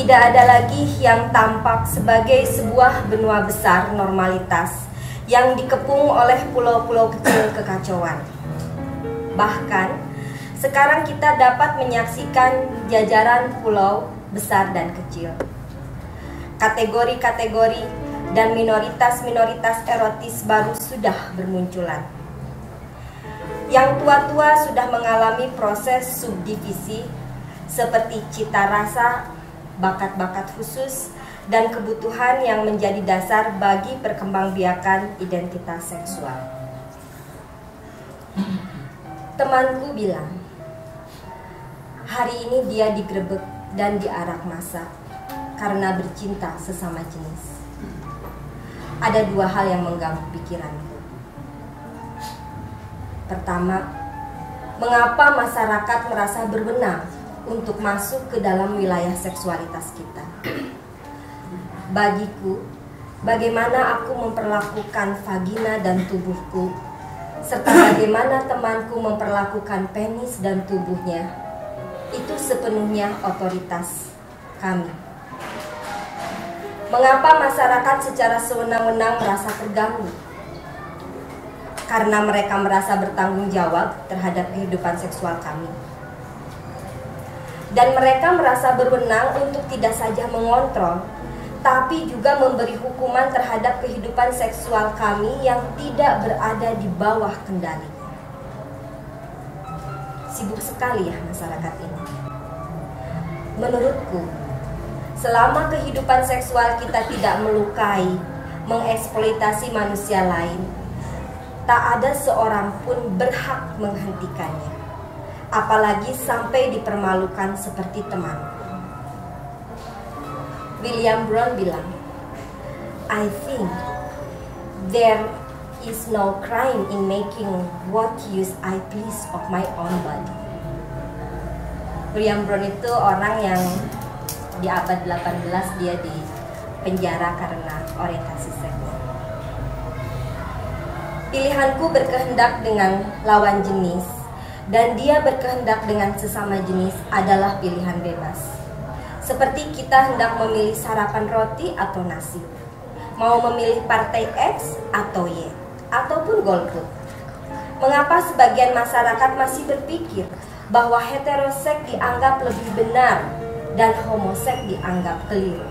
Tidak ada lagi yang tampak sebagai sebuah benua besar normalitas yang dikepung oleh pulau-pulau kecil kekacauan. Bahkan, sekarang kita dapat menyaksikan jajaran pulau besar dan kecil. Kategori-kategori dan minoritas-minoritas erotis baru sudah bermunculan. Yang tua-tua sudah mengalami proses subdivisi seperti cita rasa, bakat-bakat khusus, dan kebutuhan yang menjadi dasar bagi perkembangbiakan identitas seksual. Temanku bilang, hari ini dia digerebek dan diarak massa karena bercinta sesama jenis. Ada dua hal yang mengganggu pikiranku. Pertama, mengapa masyarakat merasa berwenang untuk masuk ke dalam wilayah seksualitas kita? Bagiku, bagaimana aku memperlakukan vagina dan tubuhku, serta bagaimana temanku memperlakukan penis dan tubuhnya, itu sepenuhnya otoritas kami. Mengapa masyarakat secara sewenang-wenang merasa terganggu? Karena mereka merasa bertanggung jawab terhadap kehidupan seksual kami. Dan mereka merasa berwenang untuk tidak saja mengontrol, tapi juga memberi hukuman terhadap kehidupan seksual kami yang tidak berada di bawah kendalinya. Sibuk sekali ya masyarakat ini. Menurutku, selama kehidupan seksual kita tidak melukai, mengeksploitasi manusia lain, tak ada seorang pun berhak menghentikannya, apalagi sampai dipermalukan seperti temanku. William Brown bilang, I think there is no crime in making what use I please of my own body. William Brown itu orang yang di abad 18 dia di penjara karena orientasi seksnya. Pilihanku berkehendak dengan lawan jenis dan dia berkehendak dengan sesama jenis adalah pilihan bebas. Seperti kita hendak memilih sarapan roti atau nasi, mau memilih partai X atau Y, ataupun golput. Mengapa sebagian masyarakat masih berpikir bahwa heteroseks dianggap lebih benar dan homoseks dianggap keliru?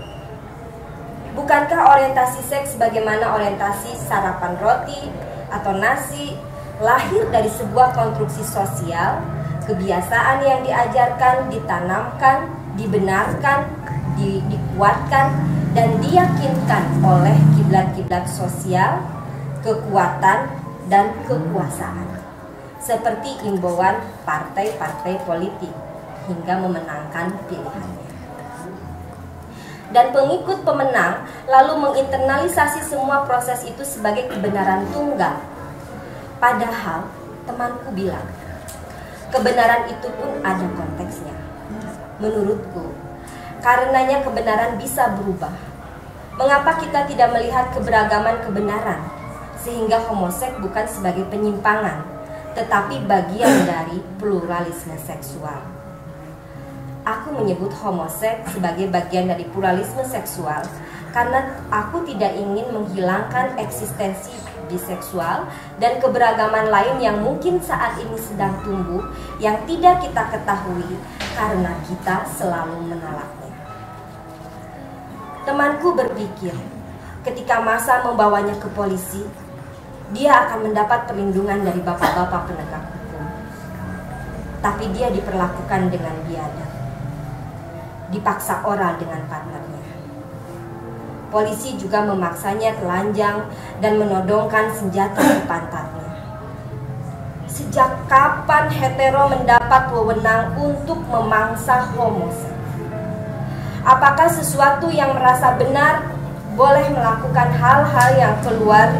Bukankah orientasi seks sebagaimana orientasi sarapan roti atau nasi lahir dari sebuah konstruksi sosial, kebiasaan yang diajarkan, ditanamkan, dibenarkan, dikuatkan, dan diyakinkan oleh kiblat-kiblat sosial, kekuatan, dan kekuasaan, seperti imbauan partai-partai politik hingga memenangkan pilihannya. Dan pengikut pemenang lalu menginternalisasi semua proses itu sebagai kebenaran tunggal. Padahal temanku bilang, kebenaran itu pun ada konteksnya. Menurutku, karenanya kebenaran bisa berubah. Mengapa kita tidak melihat keberagaman kebenaran, sehingga homoseks bukan sebagai penyimpangan, tetapi bagian dari pluralisme seksual? Aku menyebut homoseks sebagai bagian dari pluralisme seksual karena aku tidak ingin menghilangkan eksistensi biseksual dan keberagaman lain yang mungkin saat ini sedang tumbuh yang tidak kita ketahui karena kita selalu menolaknya. Temanku berpikir, ketika massa membawanya ke polisi, dia akan mendapat perlindungan dari bapak-bapak penegak hukum. Tapi dia diperlakukan dengan biadab, dipaksa oral dengan partnernya. Polisi juga memaksanya telanjang dan menodongkan senjata di pantatnya. Sejak kapan hetero mendapat wewenang untuk memangsa homoseks? Apakah sesuatu yang merasa benar boleh melakukan hal-hal yang keluar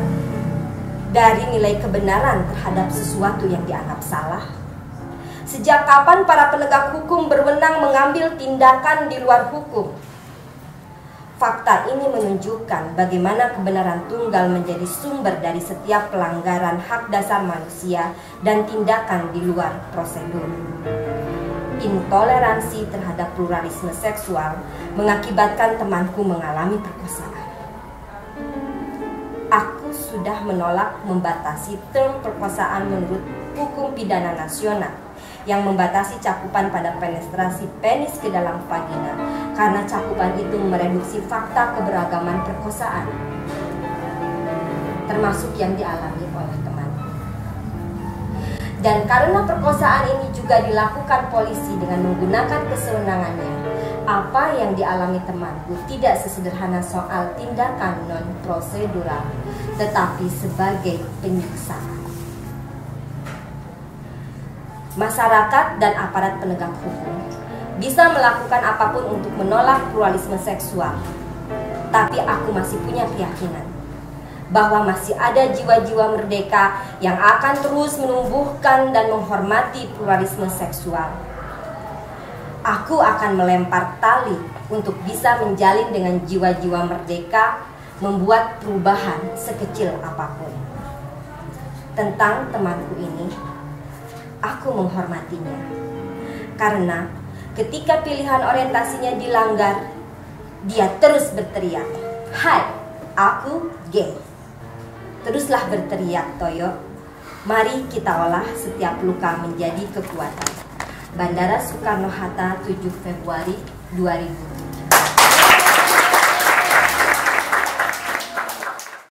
dari nilai kebenaran terhadap sesuatu yang dianggap salah? Sejak kapan para penegak hukum berwenang mengambil tindakan di luar hukum? Fakta ini menunjukkan bagaimana kebenaran tunggal menjadi sumber dari setiap pelanggaran hak dasar manusia dan tindakan di luar prosedur. intoleransi terhadap pluralisme seksual mengakibatkan temanku mengalami perkosaan. Aku sudah menolak membatasi term perkosaan menurut hukum pidana nasional yang membatasi cakupan pada penetrasi penis ke dalam vagina karena cakupan itu mereduksi fakta keberagaman perkosaan, termasuk yang dialami oleh temanku. Dan karena perkosaan ini juga dilakukan polisi dengan menggunakan kesewenangannya, apa yang dialami temanku tidak sesederhana soal tindakan non-prosedural, tetapi sebagai penyiksaan. Masyarakat dan aparat penegak hukum bisa melakukan apapun untuk menolak pluralisme seksual, tapi aku masih punya keyakinan bahwa masih ada jiwa-jiwa merdeka yang akan terus menumbuhkan dan menghormati pluralisme seksual. Aku akan melempar tali untuk bisa menjalin dengan jiwa-jiwa merdeka, membuat perubahan sekecil apapun. Tentang temanku ini, aku menghormatinya. Karena ketika pilihan orientasinya dilanggar, dia terus berteriak, "Hai, aku gay." Teruslah berteriak, Toyo. Mari kita olah setiap luka menjadi kekuatan. Bandara Soekarno-Hatta, 7 Februari 2000.